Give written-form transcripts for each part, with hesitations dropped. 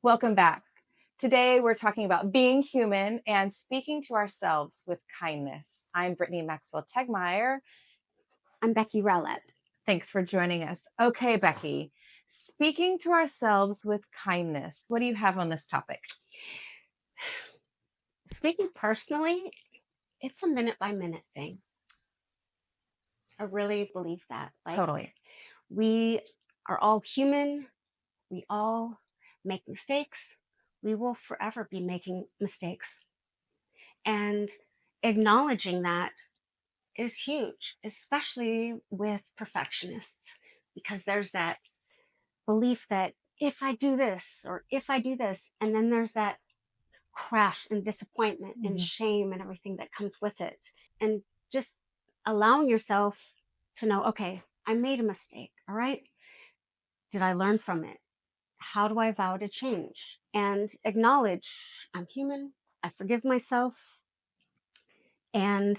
Welcome back. Today, we're talking about being human and speaking to ourselves with kindness. I'm Brittany Maxwell Tegmeyer. I'm Becky Rowlett. Thanks for joining us. Okay, Becky, speaking to ourselves with kindness. What do you have on this topic? Speaking personally, it's a minute by minute thing. I really believe that. Totally. We are all human. We all make mistakes. We will forever be making mistakes. And acknowledging that is huge, especially with perfectionists, because there's that belief that if I do this or if I do this, and then there's that crash and disappointment and Mhm. shame and everything that comes with it. And just allowing yourself to know, okay, I made a mistake. All right. Did I learn from it? How do I vow to change? And acknowledge I'm human. I forgive myself. And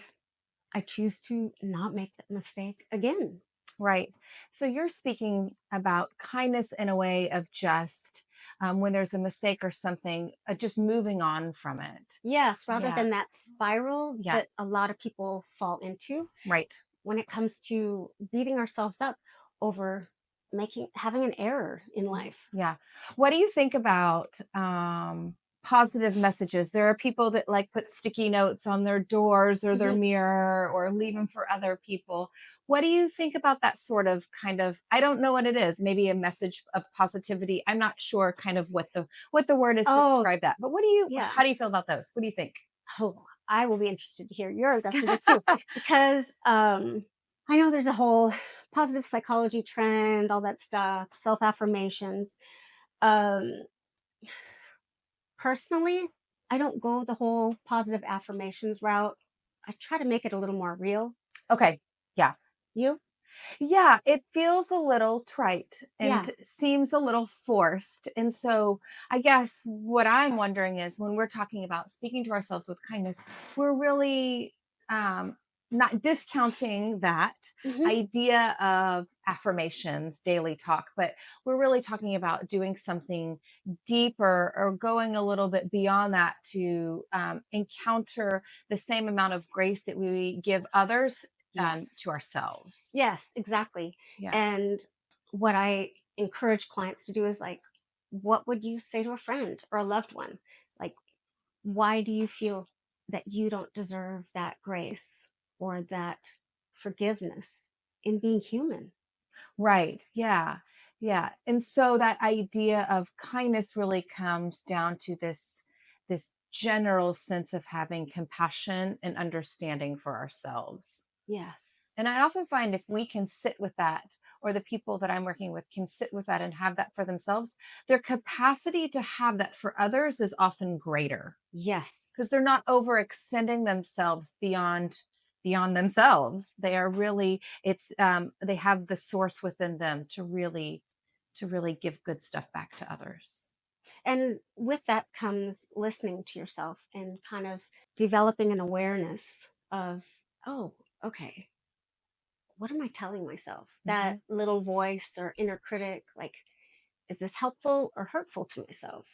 I choose to not make that mistake again. Right. So you're speaking about kindness in a way of just when there's a mistake or something, just moving on from it. Yes, rather Yeah. than that spiral Yeah. that a lot of people fall into Right. when it comes to beating ourselves up over having an error in life. Yeah. What do you think about positive messages? There are people that like put sticky notes on their doors or their Mhm. mirror or leave them for other people. What do you think about that sort of kind of, I don't know what it is, maybe a message of positivity. I'm not sure kind of what the word is to Oh, describe that. But yeah. how do you feel about those? What do you think? Oh, I will be interested to hear yours after this too, because I know there's a whole positive psychology trend, all that stuff, self affirmations. Um, Personally, I don't go the whole positive affirmations route. I try to make it a little more real. Okay. Yeah. You? Yeah, it feels a little trite Yeah. and seems a little forced. And so, I guess what I'm wondering is when we're talking about speaking to ourselves with kindness, we're really not discounting that Hmm. idea of affirmations, daily talk, but we're really talking about doing something deeper or going a little bit beyond that to encounter the same amount of grace that we give others Yes. to ourselves. Yes, exactly. Yeah. And what I encourage clients to do is like, what would you say to a friend or a loved one? Like, why do you feel that you don't deserve that grace or that forgiveness in being human? Right. Yeah. Yeah. And so that idea of kindness really comes down to this general sense of having compassion and understanding for ourselves. Yes. And I often find if we can sit with that, or the people that I'm working with can sit with that and have that for themselves, their capacity to have that for others is often greater Yes. because they're not overextending themselves beyond themselves. They are really, it's they have the source within them to really give good stuff back to others. And with that comes listening to yourself and kind of developing an awareness of, oh, okay, what am I telling myself? That Mhm. little voice or inner critic, like, is this helpful or hurtful to myself?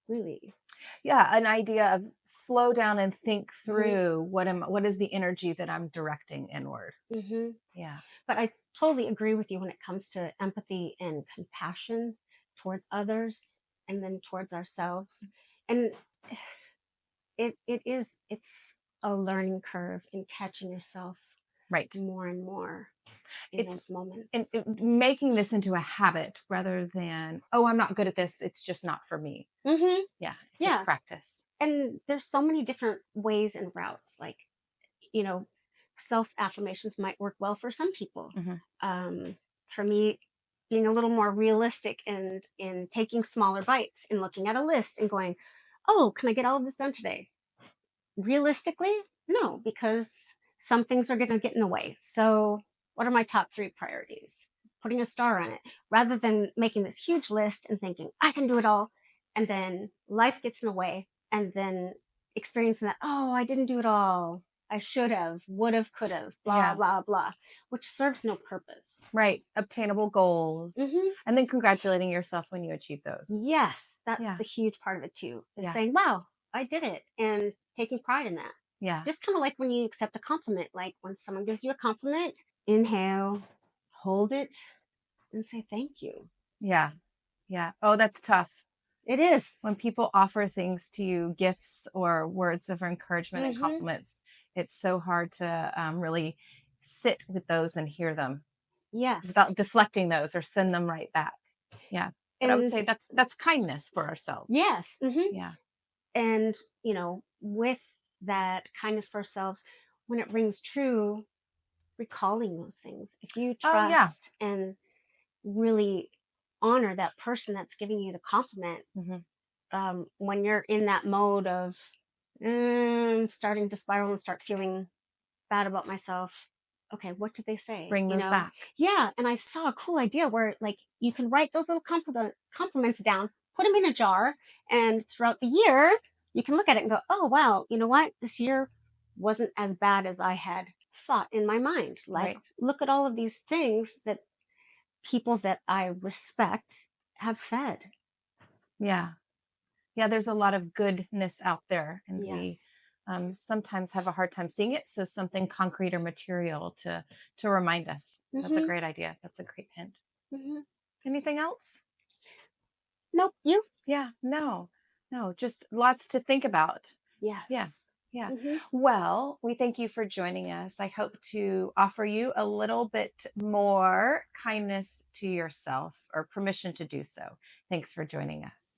Really? Yeah, an idea of slow down and think Hmm. through what is the energy that I'm directing inward. Hmm. Yeah. But I totally agree with you when it comes to empathy and compassion towards others and then towards ourselves. And it's a learning curve in catching yourself Right. more and more in It's those moments. making this into a habit rather than, oh, I'm not good at this. It's just not for me. Hmm. Yeah, it takes Yeah. practice. And there's so many different ways and routes. Like, you know, self affirmations might work well for some people. Mhm. For me, being a little more realistic and in taking smaller bites and looking at a list and going, oh, can I get all of this done today? Realistically, no, because some things are going to get in the way. So, what are my top three priorities? Putting a star on it rather than making this huge list and thinking, I can do it all. And then life gets in the way, and then experiencing that, oh, I didn't do it all. I should have, would have, could have, blah, Yeah. blah, blah, which serves no purpose. Right. Obtainable goals. Hmm. And then congratulating yourself when you achieve those. Yes, that's Yeah. the huge part of it too, is Yeah. saying, wow, I did it, and taking pride in that. Yeah. Just kind of like when you accept a compliment, like when someone gives you a compliment, inhale, hold it, and say thank you. Yeah. Yeah. Oh, that's tough. It is. When people offer things to you, gifts or words of encouragement and Mm-hmm. compliments, it's so hard to really sit with those and hear them Yes. without deflecting those or send them right back. Yeah. But I would And say that's kindness for ourselves. yes. Mm-hmm. Yeah. And, with that kindness for ourselves, when it rings true, recalling those things. If you Oh, yeah. trust and really honor that person that's giving you the compliment, Hmm. when you're in that mode of starting to spiral and start feeling bad about myself. Okay, what did they say? Bring those back. Yeah, and I saw a cool idea where like you can write those little compliments down, put them in a jar, and throughout the year you can look at it and go, "Oh wow, you know what? This year wasn't as bad as I had thought in my mind. Like, Right. look at all of these things that people that I respect have said." Yeah. Yeah. There's a lot of goodness out there, and we Yes. sometimes have a hard time seeing it. So something concrete or material to remind us. That's a Mhm. great idea. That's a great hint. Mhm. Anything else? Nope, you? Yeah. No. No. Just lots to think about. Yeah. Yes. Yeah. Mhm. Well, we thank you for joining us. I hope to offer you a little bit more kindness to yourself or permission to do so. Thanks for joining us.